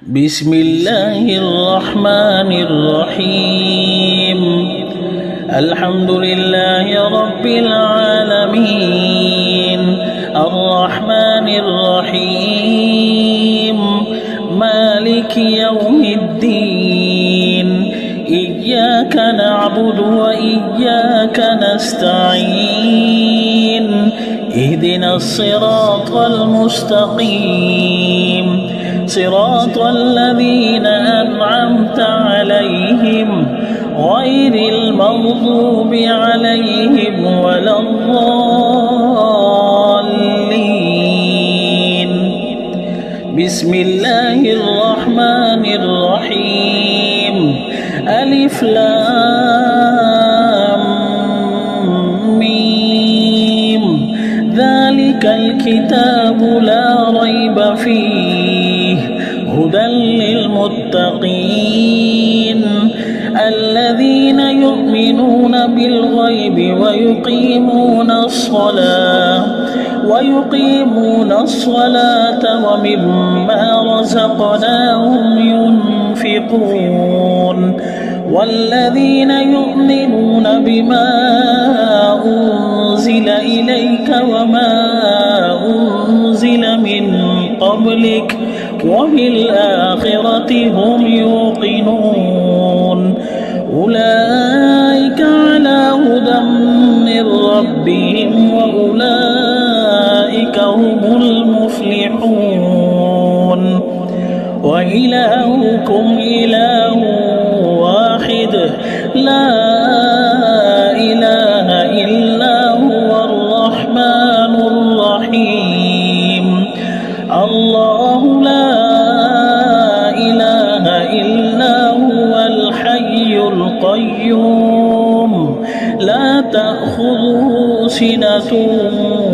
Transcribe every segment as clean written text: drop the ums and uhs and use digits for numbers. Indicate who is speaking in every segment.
Speaker 1: بسم الله الرحمن الرحيم الحمد لله رب العالمين الرحمن الرحيم مالك يوم الدين إياك نعبد وإياك نستعين اهدنا الصراط المستقيم صراط الذين أنعمت عليهم غير المغضوب عليهم ولا الضالين بسم الله الرحمن الرحيم ألف لام ميم ذلك الكتاب لا ريب فيه هدى للمتقين الذين يؤمنون بالغيب ويقيمون الصلاة ومما رزقناهم ينفقون والذين يؤمنون بما أنزل إليك وما أنزل من قبلك وبالآخرة هم يوقنون أولئك على هدى من ربهم وأولئك هم المفلحون وإلهكم إله واحد لا إله إلا هو الرحمن الرحيم الله لا إله إلا هو الحي القيوم لا تأخذه سنة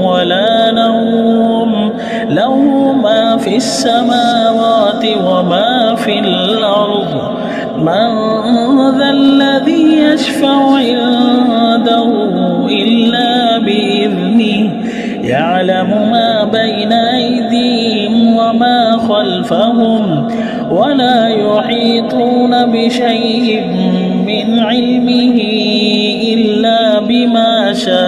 Speaker 1: ولا نوم له ما في السماوات وما في الأرض من ذا الذي يشفع عنده إلا بإذنه يعلم ما بين أيديهم وما خلفهم ولا يحيطون بشيء من علمه إلا بما شاء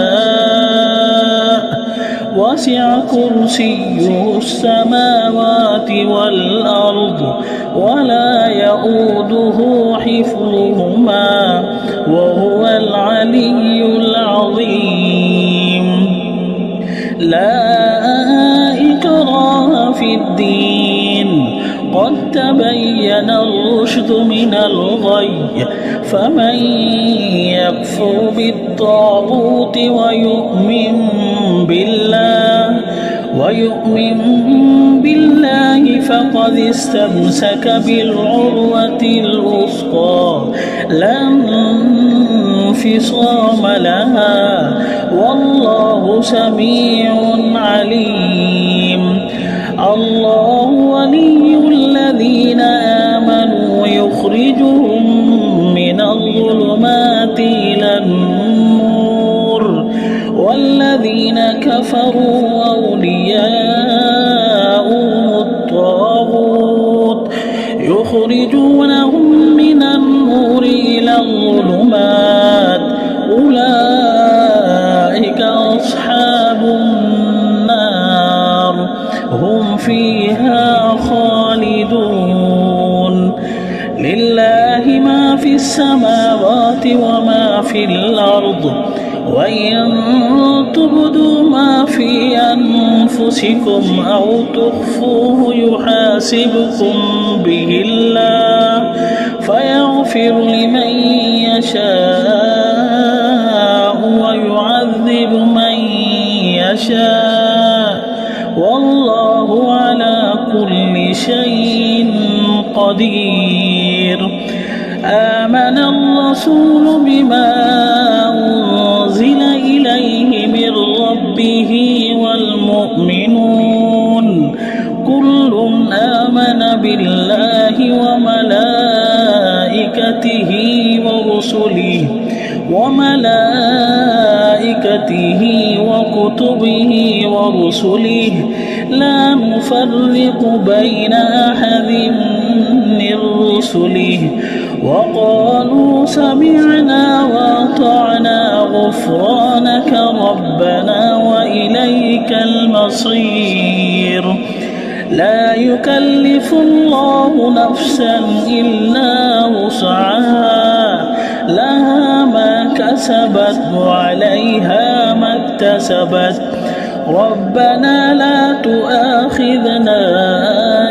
Speaker 1: وسع كرسيه السماوات والأرض ولا يؤوده حفظهما وهو العلي العظيم لا إكراه في الدين قد تبين الرشد من الغي فمن يكفر بالطاغوت ويؤمن بالله فقد استمسك بالعروة الوثقى لا انفصام لها والله سميع عليم الله ولي الذين آمنوا يخرجهم من الظلمات إلى النور والذين كفروا أولياؤهم الطاغوت يخرجونهم من النور إلى الظلمات أولئك أصحاب النار هم فيها خالدون لله ما في السماوات وما في الأرض وإن تبدوا ما في أنفسكم أو تخفوه يحاسبكم به الله فيغفر لمن يشاء ويعذب من يشاء والله على كل شيء قدير آمن الرسول بما أنزل إليه من ربه والمؤمنون كل آمن بالله وملائكته وكتبه ورسله لا نفرق بين أحد من رسله وقالوا سمعنا وأطعنا غفرانك ربنا وإليك المصير. لا يكلف الله نفسا إلا وسعها لها ما كسبت وعليها ما اكتسبت ربنا لا تؤاخذنا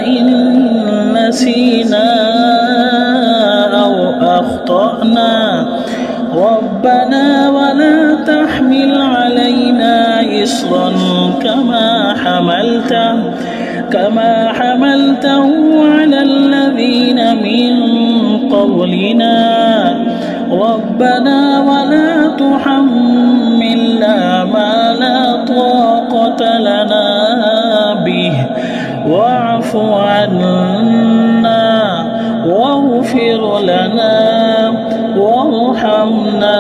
Speaker 1: إن نسينا أو أخطأنا ربنا ولا تحمل علينا إصرا كما حملته على الذين من قبلنا ربنا ولا تحملنا ما لا طاقة لنا به واعف عنا واغفر لنا وارحمنا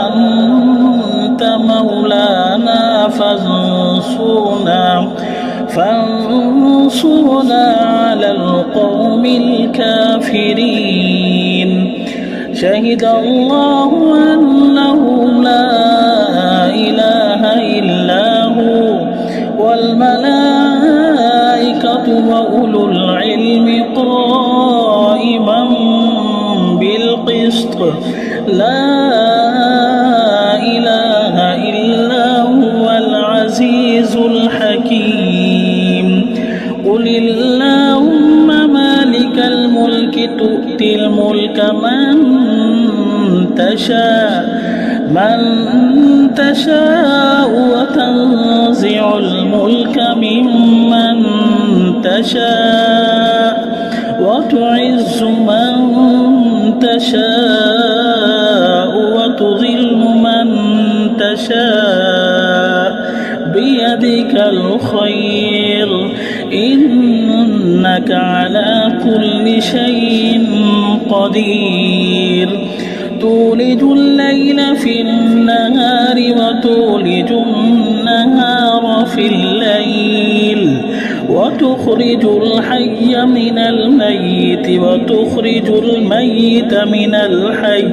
Speaker 1: أنت مولانا فانصرنا على القوم الكافرين. شهد الله أنه لا إله إلا هو والملائكة وأولو العلم قائما بالقسط لا إله إلا هو العزيز الحكيم. قل اللهم مالك الملك تؤتي الملك من تشاء وتنزع الملك ممن تشاء وتعز من تشاء وتذل من تشاء بيدك الخير إنك على كل شيء قدير. تولج الليل في النهار وتولج النهار في الليل وتخرج الحي من الميت وتخرج الميت من الحي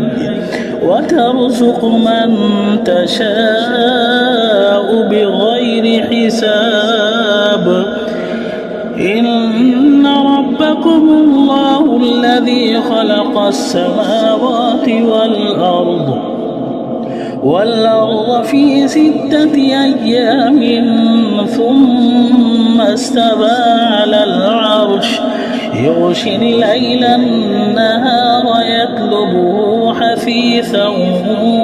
Speaker 1: وترزق من تشاء بغير حساب. إن ربكم الله الذي خلق السماوات والأرض في 6 أيام ثم استوى على العرش يغشي الليل النهار يطلبه حثيثا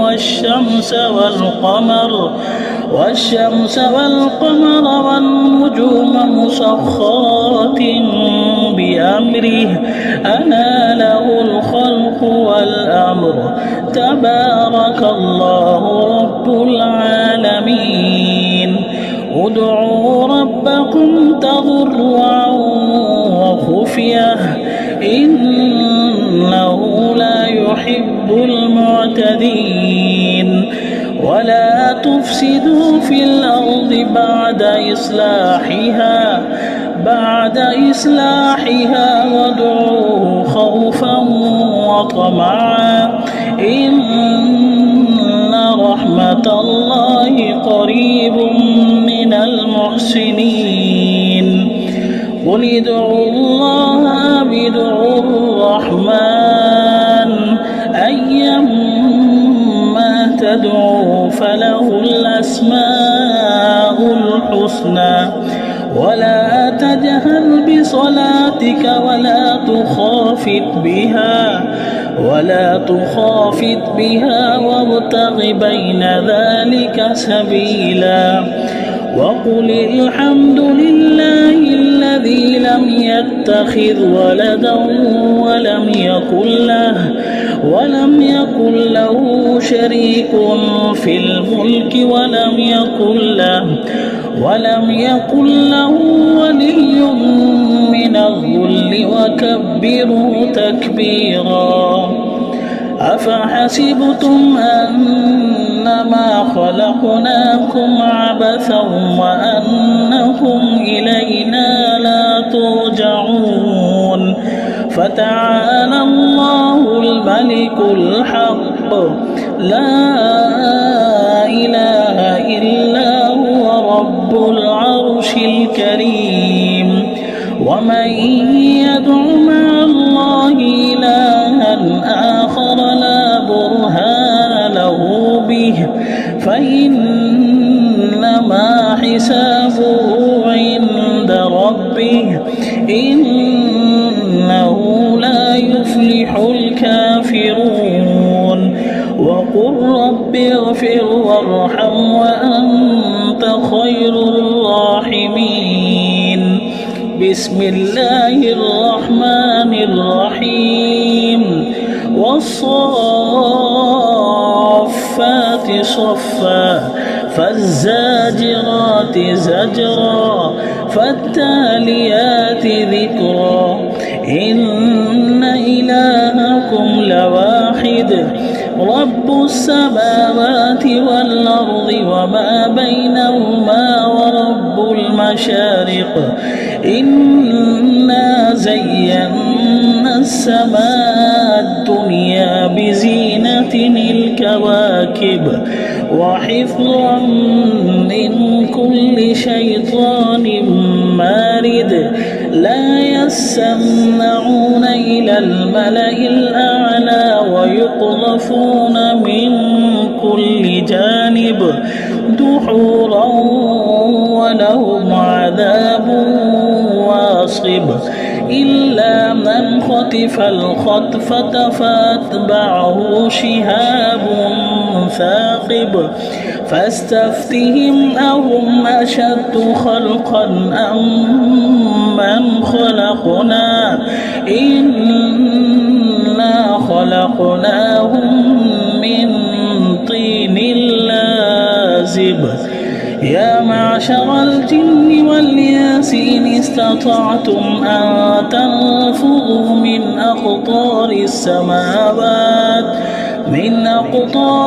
Speaker 1: والشمس والقمر والنجوم مسخرات بأمره ألا له الخلق والأمر تبارك الله رب العالمين. ادعوا ربكم تضرعا وخفية إنه لا يحب المعتدين. ولا تفسدوا في الأرض بعد إصلاحها وادعوه خوفا وطمعا إن رحمة الله قريب من المحسنين. قل ادعوا الله أو ادعوا الرحمن أيما تدعوا فله الأسماء الحسنى. ولا تجهر بصلاتك ولا تخافت بها وابتغ بين ذلك سبيلا. وقل الحمد لله الذي لم يتخذ ولدا ولم يكن له شريك في الملك ولم يكن له ولي من الذل وكبره تكبيرا. أفحسبتم أنما خلقناكم عبثا وأنكم إلينا لا ترجعون. فتعالى الله الملك الحق لا إله إلا هو رب العرش الكريم ومن يدع مع الله إلها آخر لا برهان له به فإنما حسابه عند ربه إنه لا يفلح الكافرون وقل رب اغفر وارحم وأنت خير الراحمين بسم الله الرحمن الرحيم والصافات صفا فالزاجرات زجرا فالتاليات ذكرا إن إلهكم لواحد رب السماوات والأرض وما بينهما ورب المشارق إنا زينا السماء الدنيا بزينة الكواكب وحفظا من كل شيطان مارد لا يسمعون إلى الملأ الأعلى ويقذفون من كل جانب دحورا ولهم عذاب واصب إلا من خطف الخطفة فأتبعه شهاب ثاقب فاستفتهم أهم أشد خلقا أم من خلقنا إنا خلقناهم من طين لازب يا معشر الجن والإنس إن استطعتم أن تنفذوا من أقطار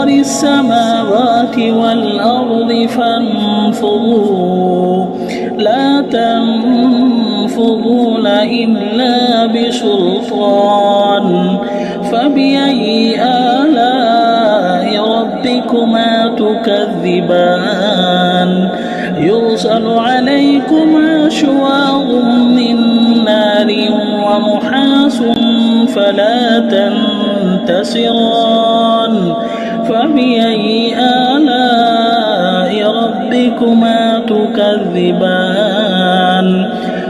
Speaker 1: السماوات والأرض فانفذوا لا تنفذون إلا بسلطان فبأي آلاء ربكما تكذبان يرسل عليكما شواظ من نار ومحاس فلا تنتصران فبأي آلاء ربكما تكذبان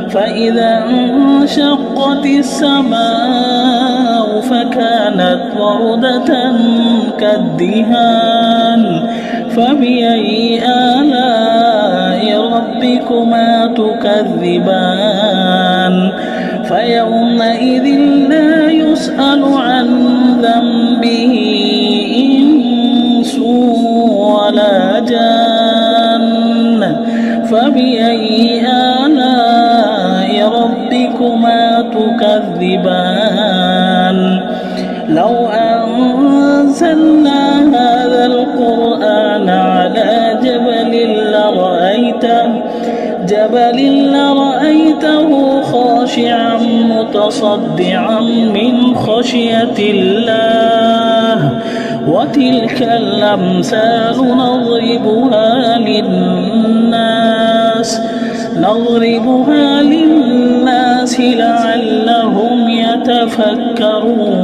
Speaker 1: فإذا انشقت السماء فكانت وردة كالدهان فبأي آلاء ربكما تكذبان فيومئذ لا يسأل عن ذنبه إنس ولا جان فبأي آلاء ربكما تكذبان لو أنزلنا هذا القرآن على جبل لرأيته خاشعا متصدعا من خشية الله وتلك الأمثال نضربها للناس لعلهم يتفكرون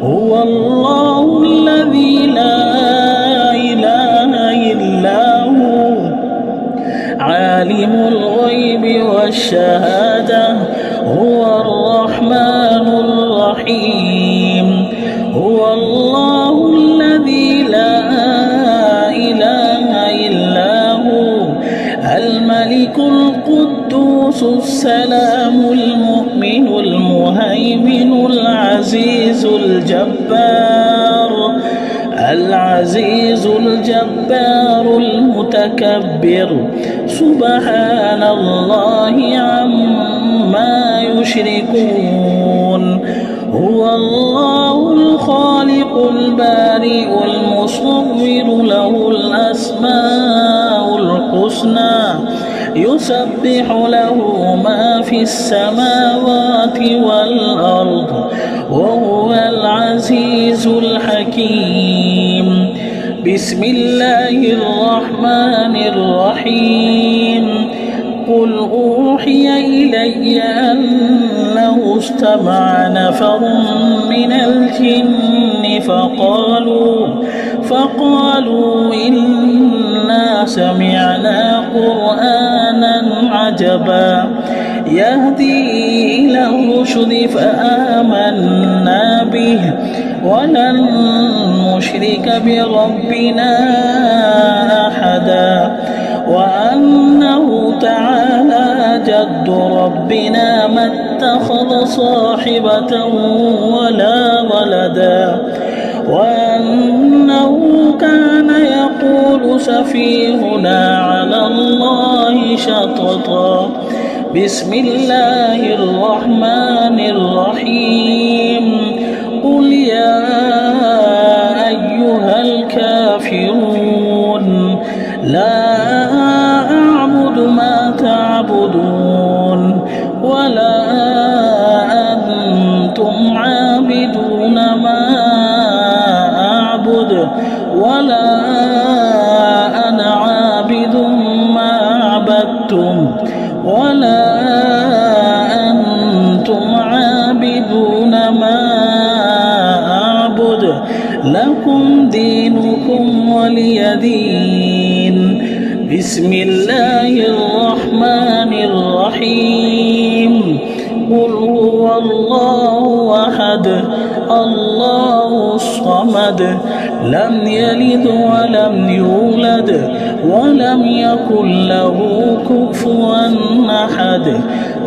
Speaker 1: هو الله الذي لا إله إلا هو عالم الغيب والشهادة هو الرحمن الرحيم هو الله الذي لا إله إلا هو الملك القدوس السلام المؤمن المهيمن العزيز الجبار المتكبر سبحان الله عما يشركون هو الله الخالق البارئ المصور له الأسماء الحسنى يسبح له ما في السماوات والأرض وهو العزيز الحكيم. بسم الله الرحمن الرحيم. قل أوحي إلي أنه استمع نفر من الجن فقالوا إنا سمعنا قرآنا عجبا يهدي إلى الرشد فآمنا به ولن نشرك بربنا أحدا وأنه تعالى جد ربنا ما اتخذ صاحبة ولا ولدا وأنه كان يقول سفيهنا على الله شططا. بسم الله الرحمن الرحيم. قل يا أيها الكافرون لا أعبد ما تعبدون ولا أنتم عابدون ما أعبد ولا أنا عابد ما عبدتم ولا أنتم عابدون ما أعبد لكم دينكم ولي دين. بسم الله الرحمن الرحيم. قل هو الله أحد الله الصمد لم يلد ولم يولد ولم يكن له كفوا أحد.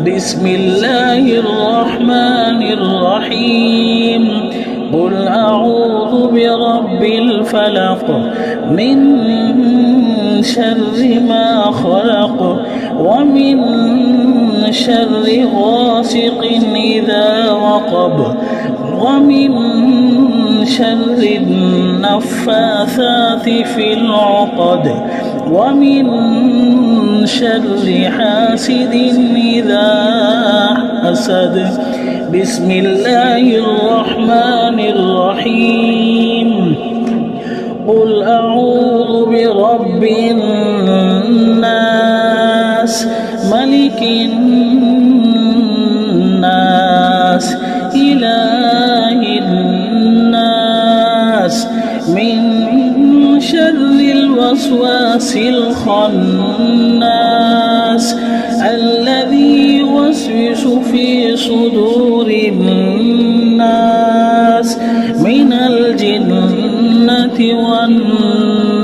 Speaker 1: بسم الله الرحمن الرحيم. قل أعوذ برب الفلق من شر ما خلق ومن شر غاسق إذا وقب ومن شر النفاثات في العقد ومن شر حاسد إذا حسد. بسم الله الرحمن الرحيم. قل أعوذ برب الناس ملك الناس إله الناس من شر الوسواس الخناس الذي يوسوس في صدور الناس من الجنة والناس.